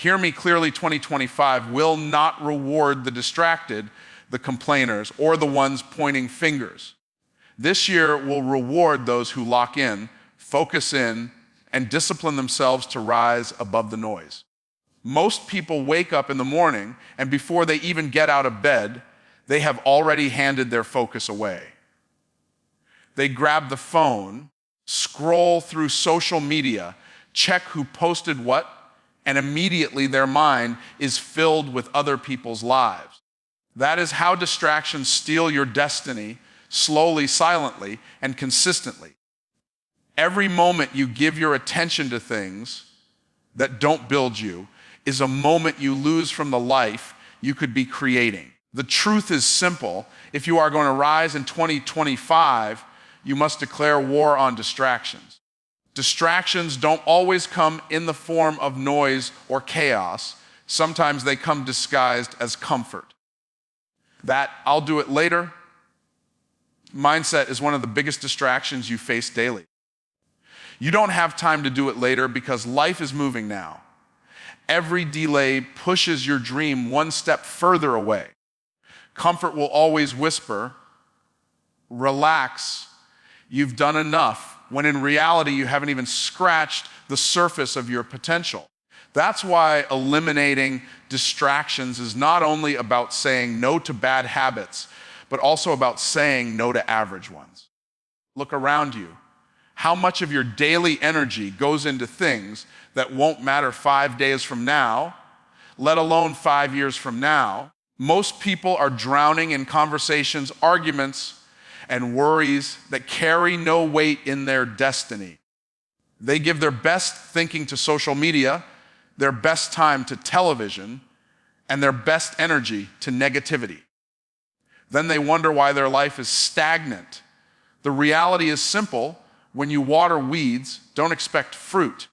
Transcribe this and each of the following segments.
Hear me clearly, 2025 will not reward the distracted, the complainers, or the ones pointing fingers. This year will reward those who lock in, focus in, and discipline themselves to rise above the noise. Most people wake up in the morning, and before they even get out of bed, they have already handed their focus away. They grab the phone, scroll through social media, check who posted what, and immediately their mind is filled with other people's lives. That is how distractions steal your destiny, slowly, silently, and consistently. Every moment you give your attention to things that don't build you is a moment you lose from the life you could be creating. The truth is simple. If you are going to rise in 2025, you must declare war on distractions. Distractions don't always come in the form of noise or chaos. Sometimes they come disguised as comfort. That "I'll do it later" mindset is one of the biggest distractions you face daily. You don't have time to do it later because life is moving now. Every delay pushes your dream one step further away. Comfort will always whisper, "Relax, you've done enough," when in reality you haven't even scratched the surface of your potential. That's why eliminating distractions is not only about saying no to bad habits, but also about saying no to average ones. Look around you. How much of your daily energy goes into things that won't matter 5 days from now, let alone 5 years from now? Most people are drowning in conversations, arguments, and worries that carry no weight in their destiny. They give their best thinking to social media, their best time to television, and their best energy to negativity. Then they wonder why their life is stagnant. The reality is simple. When you water weeds, don't expect fruit.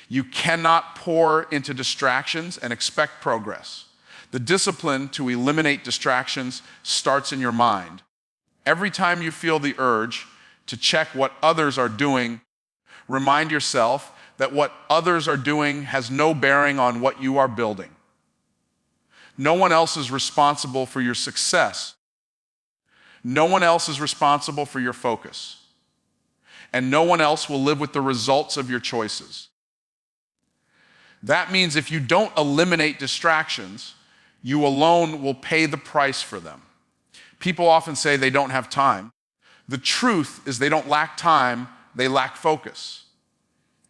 You cannot pour into distractions and expect progress. The discipline to eliminate distractions starts in your mind. Every time you feel the urge to check what others are doing, remind yourself that what others are doing has no bearing on what you are building. No one else is responsible for your success. No one else is responsible for your focus. And no one else will live with the results of your choices. That means if you don't eliminate distractions, you alone will pay the price for them. People often say they don't have time. The truth is they don't lack time, they lack focus.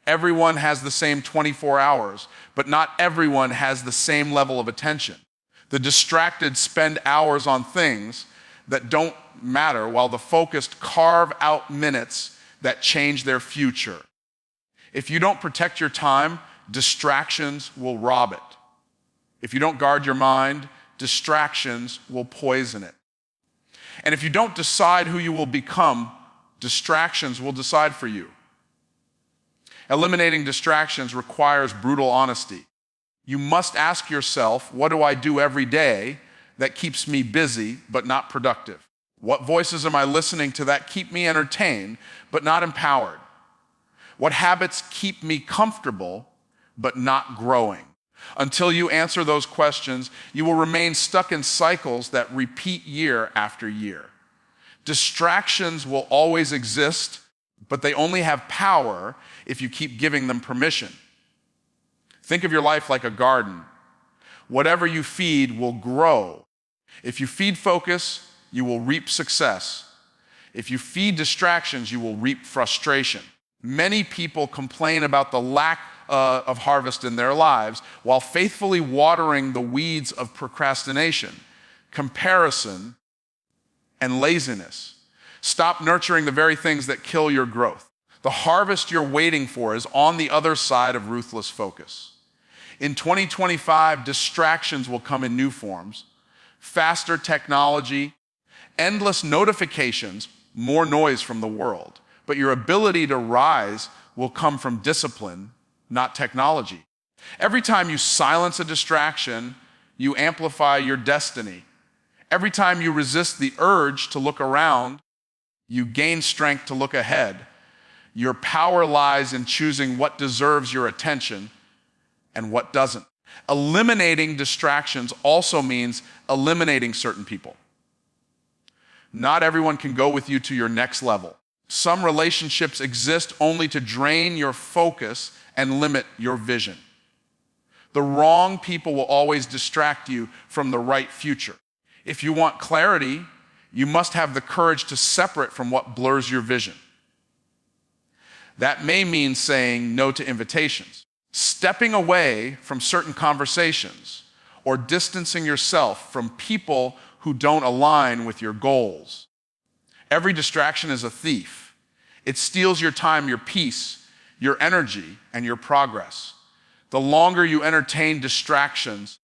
Everyone has the same 24 hours, but not everyone has the same level of attention. The distracted spend hours on things that don't matter, while the focused carve out minutes that change their future. If you don't protect your time, distractions will rob it. If you don't guard your mind, distractions will poison it. And if you don't decide who you will become, distractions will decide for you. Eliminating distractions requires brutal honesty. You must ask yourself, what do I do every day that keeps me busy but not productive? What voices am I listening to that keep me entertained but not empowered? What habits keep me comfortable but not growing? Until you answer those questions, you will remain stuck in cycles that repeat year after year. Distractions will always exist, but they only have power if you keep giving them permission. Think of your life like a garden. Whatever you feed will grow. If you feed focus, you will reap success. If you feed distractions, you will reap frustration. Many people complain about the lack of harvest in their lives while faithfully watering the weeds of procrastination, comparison, and laziness. Stop nurturing the very things that kill your growth. The harvest you're waiting for is on the other side of ruthless focus. In 2025, distractions will come in new forms: faster technology, endless notifications, more noise from the world. But your ability to rise will come from discipline, not technology. Every time you silence a distraction, you amplify your destiny. Every time you resist the urge to look around, you gain strength to look ahead. Your power lies in choosing what deserves your attention and what doesn't. Eliminating distractions also means eliminating certain people. Not everyone can go with you to your next level. Some relationships exist only to drain your focus and limit your vision. The wrong people will always distract you from the right future. If you want clarity, you must have the courage to separate from what blurs your vision. That may mean saying no to invitations, stepping away from certain conversations, or distancing yourself from people who don't align with your goals. Every distraction is a thief. It steals your time, your peace, your energy, and your progress. The longer you entertain distractions,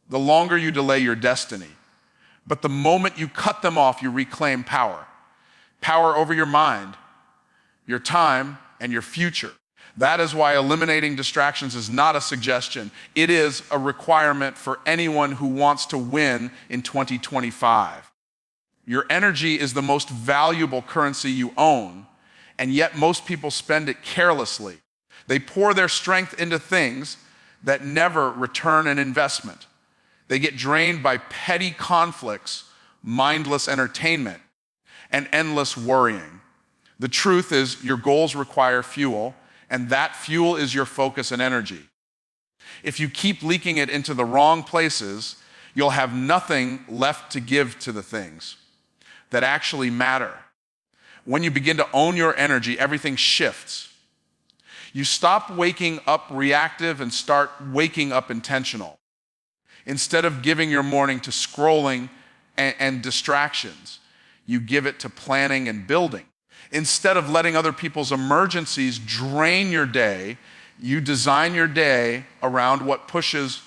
the longer you delay your destiny. But the moment you cut them off, you reclaim power. Power over your mind, your time, and your future. That is why eliminating distractions is not a suggestion. It is a requirement for anyone who wants to win in 2025. Your energy is the most valuable currency you own, and yet most people spend it carelessly. They pour their strength into things that never return an investment. They get drained by petty conflicts, mindless entertainment, and endless worrying. The truth is, your goals require fuel, and that fuel is your focus and energy. If you keep leaking it into the wrong places, you'll have nothing left to give to the things that actually matter. When you begin to own your energy, everything shifts. You stop waking up reactive and start waking up intentional. Instead of giving your morning to scrolling and distractions, you give it to planning and building. Instead of letting other people's emergencies drain your day, you design your day around what pushes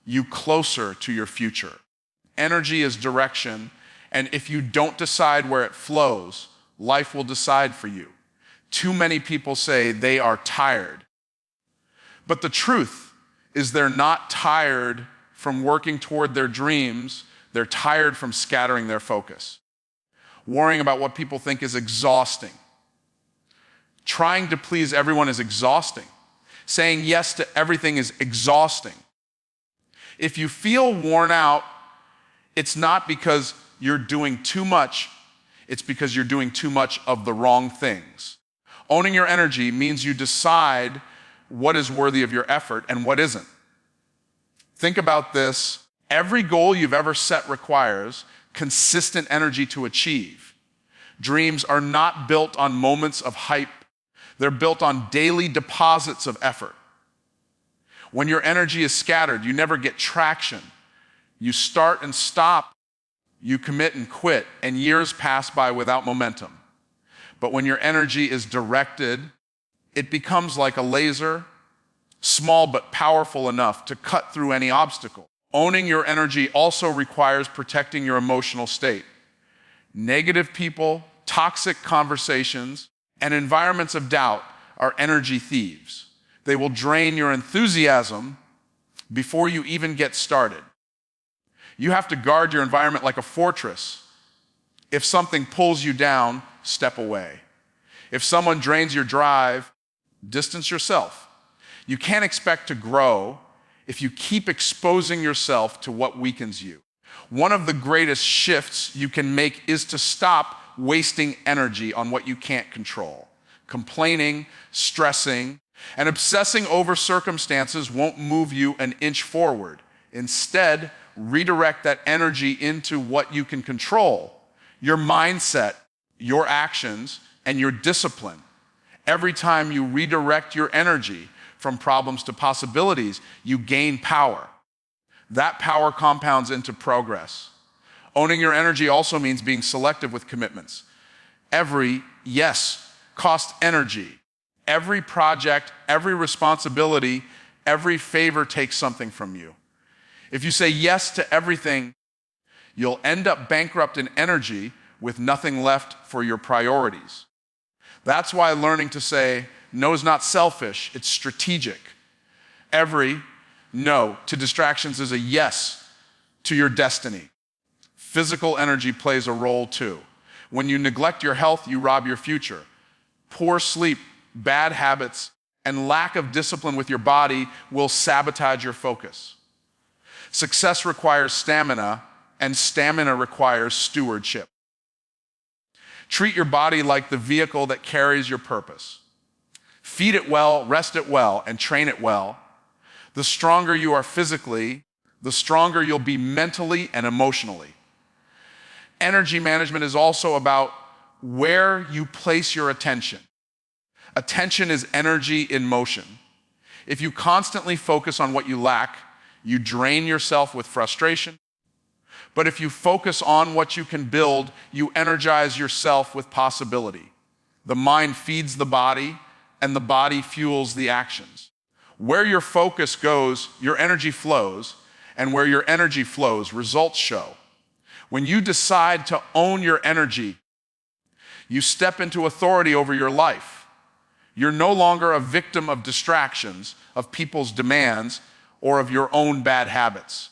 you closer to your future. Energy is direction, and if you don't decide where it flows, life will decide for you. Too many people say they are tired. But the truth is they're not tired from working toward their dreams, they're tired from scattering their focus. Worrying about what people think is exhausting. Trying to please everyone is exhausting. Saying yes to everything is exhausting. If you feel worn out, it's not because you're doing too much, it's because you're doing too much of the wrong things. Owning your energy means you decide what is worthy of your effort and what isn't. Think about this. Every goal you've ever set requires consistent energy to achieve. Dreams are not built on moments of hype. They're built on daily deposits of effort. When your energy is scattered, you never get traction. You start and stop. You commit and quit, and years pass by without momentum. But when your energy is directed, it becomes like a laser, small but powerful enough to cut through any obstacle. Owning your energy also requires protecting your emotional state. Negative people, toxic conversations, and environments of doubt are energy thieves. They will drain your enthusiasm before you even get started. You have to guard your environment like a fortress. If something pulls you down, step away. If someone drains your drive, distance yourself. You can't expect to grow if you keep exposing yourself to what weakens you. One of the greatest shifts you can make is to stop wasting energy on what you can't control. Complaining, stressing, and obsessing over circumstances won't move you an inch forward. Instead, redirect that energy into what you can control: your mindset, your actions, and your discipline. Every time you redirect your energy from problems to possibilities, you gain power. That power compounds into progress. Owning your energy also means being selective with commitments. Every yes costs energy. Every project, every responsibility, every favor takes something from you. If you say yes to everything, you'll end up bankrupt in energy with nothing left for your priorities. That's why learning to say no is not selfish, it's strategic. Every no to distractions is a yes to your destiny. Physical energy plays a role too. When you neglect your health, you rob your future. Poor sleep, bad habits, and lack of discipline with your body will sabotage your focus. Success requires stamina, and stamina requires stewardship. Treat your body like the vehicle that carries your purpose. Feed it well, rest it well, and train it well. The stronger you are physically, the stronger you'll be mentally and emotionally. Energy management is also about where you place your attention. Attention is energy in motion. If you constantly focus on what you lack, you drain yourself with frustration. But if you focus on what you can build, you energize yourself with possibility. The mind feeds the body, and the body fuels the actions. Where your focus goes, your energy flows, and where your energy flows, results show. When you decide to own your energy, you step into authority over your life. You're no longer a victim of distractions, of people's demands, or of your own bad habits.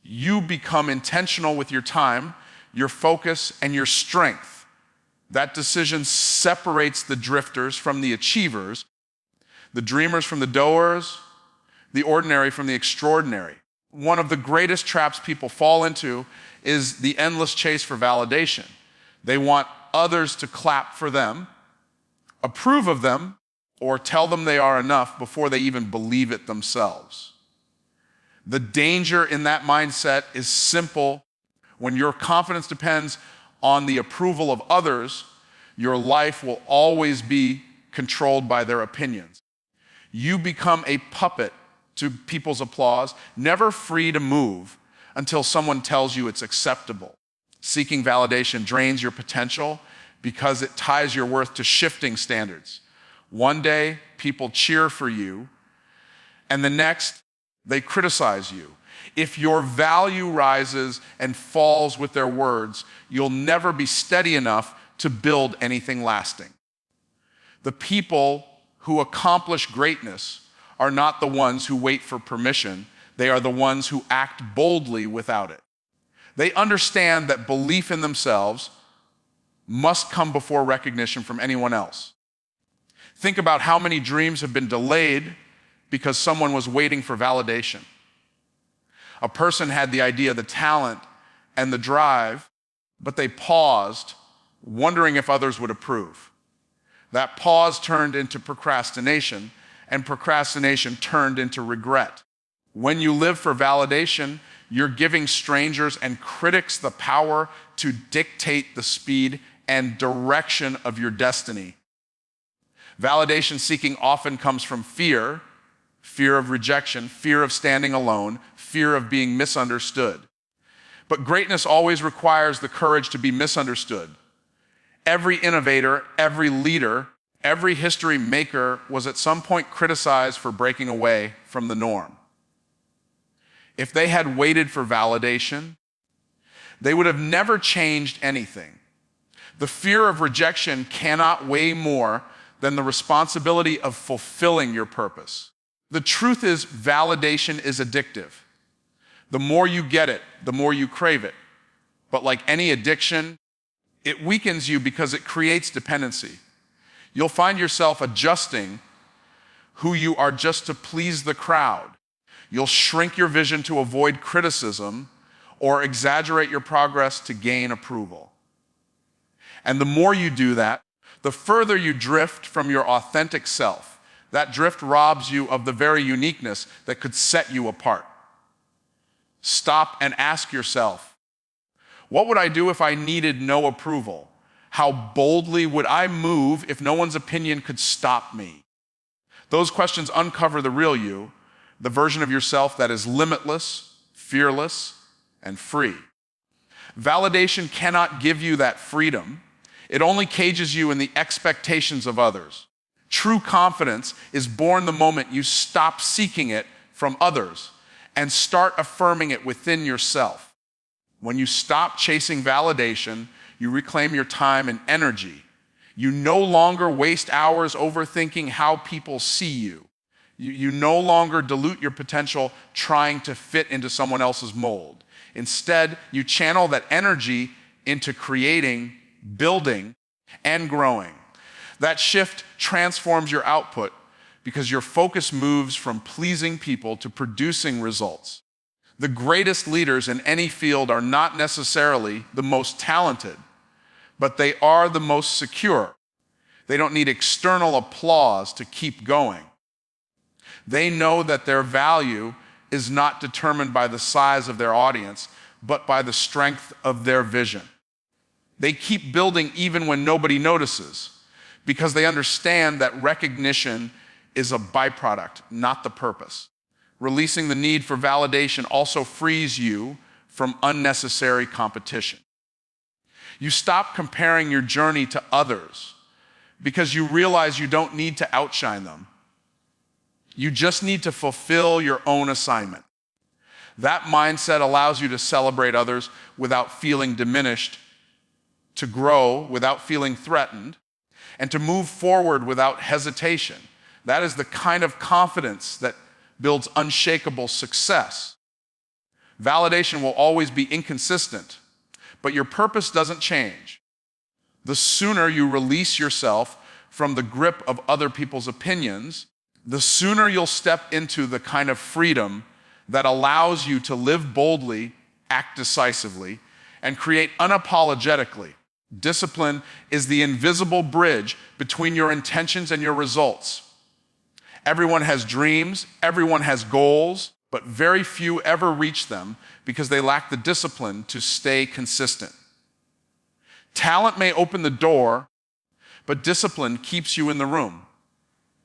You become intentional with your time, your focus, and your strength. That decision separates the drifters from the achievers, the dreamers from the doers, the ordinary from the extraordinary. One of the greatest traps people fall into is the endless chase for validation. They want others to clap for them, approve of them, or tell them they are enough before they even believe it themselves. The danger in that mindset is simple. When your confidence depends on the approval of others, your life will always be controlled by their opinions. You become a puppet to people's applause, never free to move until someone tells you it's acceptable. Seeking validation drains your potential because it ties your worth to shifting standards. One day, people cheer for you, and the next, they criticize you. If your value rises and falls with their words, you'll never be steady enough to build anything lasting. The people who accomplish greatness are not the ones who wait for permission. They are the ones who act boldly without it. They understand that belief in themselves must come before recognition from anyone else. Think about how many dreams have been delayed because someone was waiting for validation. A person had the idea, the talent, and the drive, but they paused, wondering if others would approve. That pause turned into procrastination, and procrastination turned into regret. When you live for validation, you're giving strangers and critics the power to dictate the speed and direction of your destiny. Validation seeking often comes from fear of rejection, fear of standing alone, fear of being misunderstood. But greatness always requires the courage to be misunderstood. Every innovator, every leader, every history maker was at some point criticized for breaking away from the norm. If they had waited for validation, they would have never changed anything. The fear of rejection cannot weigh more than the responsibility of fulfilling your purpose. The truth is, validation is addictive. The more you get it, the more you crave it. But like any addiction, it weakens you because it creates dependency. You'll find yourself adjusting who you are just to please the crowd. You'll shrink your vision to avoid criticism or exaggerate your progress to gain approval. And the more you do that, the further you drift from your authentic self. That drift robs you of the very uniqueness that could set you apart. Stop and ask yourself, what would I do if I needed no approval? How boldly would I move if no one's opinion could stop me? Those questions uncover the real you, the version of yourself that is limitless, fearless, and free. Validation cannot give you that freedom. It only cages you in the expectations of others. True confidence is born the moment you stop seeking it from others and start affirming it within yourself. When you stop chasing validation, you reclaim your time and energy. You no longer waste hours overthinking how people see you. You no longer dilute your potential trying to fit into someone else's mold. Instead, you channel that energy into creating, building, and growing. That shift transforms your output because your focus moves from pleasing people to producing results. The greatest leaders in any field are not necessarily the most talented, but they are the most secure. They don't need external applause to keep going. They know that their value is not determined by the size of their audience, but by the strength of their vision. They keep building even when nobody notices, because they understand that recognition is a byproduct, not the purpose. Releasing the need for validation also frees you from unnecessary competition. You stop comparing your journey to others because you realize you don't need to outshine them. You just need to fulfill your own assignment. That mindset allows you to celebrate others without feeling diminished, to grow without feeling threatened, and to move forward without hesitation. That is the kind of confidence that builds unshakable success. Validation will always be inconsistent, but your purpose doesn't change. The sooner you release yourself from the grip of other people's opinions, the sooner you'll step into the kind of freedom that allows you to live boldly, act decisively, and create unapologetically. Discipline is the invisible bridge between your intentions and your results. Everyone has dreams, everyone has goals, but very few ever reach them because they lack the discipline to stay consistent. Talent may open the door, but discipline keeps you in the room.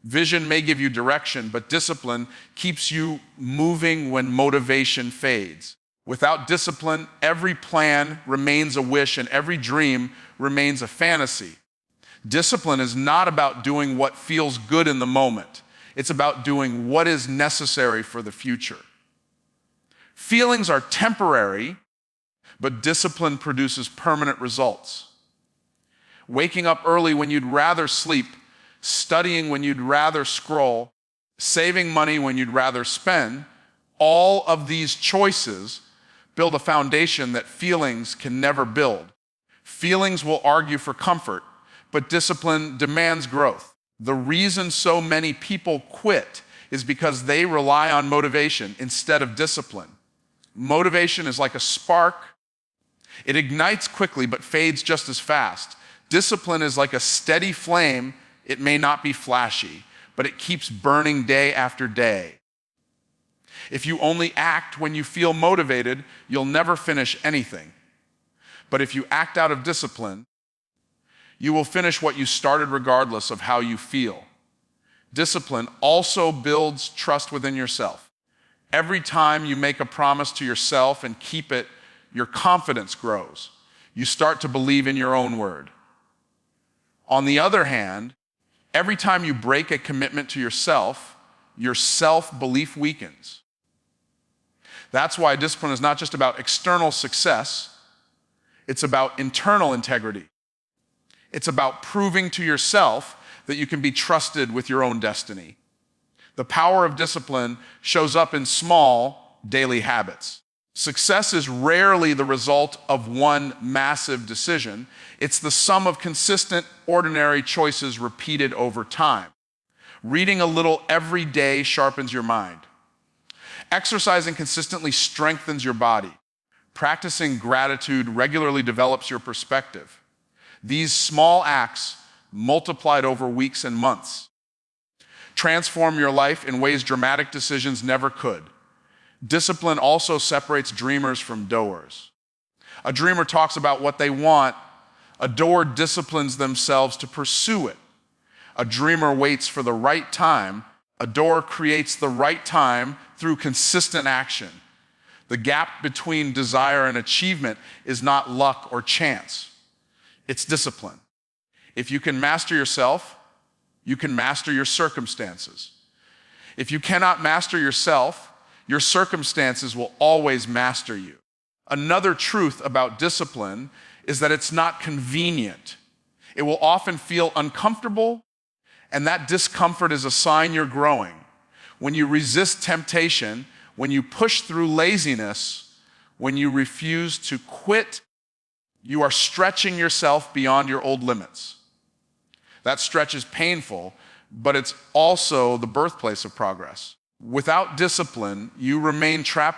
Vision may give you direction, but discipline keeps you moving when motivation fades. Without discipline, every plan remains a wish and every dream remains a fantasy. Discipline is not about doing what feels good in the moment. It's about doing what is necessary for the future. Feelings are temporary, but discipline produces permanent results. Waking up early when you'd rather sleep, studying when you'd rather scroll, saving money when you'd rather spend, all of these choices build a foundation that feelings can never build. Feelings will argue for comfort, but discipline demands growth. The reason so many people quit is because they rely on motivation instead of discipline. Motivation is like a spark. It ignites quickly but fades just as fast. Discipline is like a steady flame. It may not be flashy, but it keeps burning day after day. If you only act when you feel motivated, you'll never finish anything. But if you act out of discipline, you will finish what you started regardless of how you feel. Discipline also builds trust within yourself. Every time you make a promise to yourself and keep it, your confidence grows. You start to believe in your own word. On the other hand, every time you break a commitment to yourself, your self-belief weakens. That's why discipline is not just about external success, it's about internal integrity. It's about proving to yourself that you can be trusted with your own destiny. The power of discipline shows up in small, daily habits. Success is rarely the result of one massive decision. It's the sum of consistent, ordinary choices repeated over time. Reading a little every day sharpens your mind. Exercising consistently strengthens your body. Practicing gratitude regularly develops your perspective. These small acts, multiplied over weeks and months, transform your life in ways dramatic decisions never could. Discipline also separates dreamers from doers. A dreamer talks about what they want. A doer disciplines themselves to pursue it. A dreamer waits for the right time. A doer creates the right time through consistent action. The gap between desire and achievement is not luck or chance. It's discipline. If you can master yourself, you can master your circumstances. If you cannot master yourself, your circumstances will always master you. Another truth about discipline is that it's not convenient. It will often feel uncomfortable, and that discomfort is a sign you're growing. When you resist temptation, when you push through laziness, when you refuse to quit, you are stretching yourself beyond your old limits. That stretch is painful, but it's also the birthplace of progress. Without discipline, you remain trapped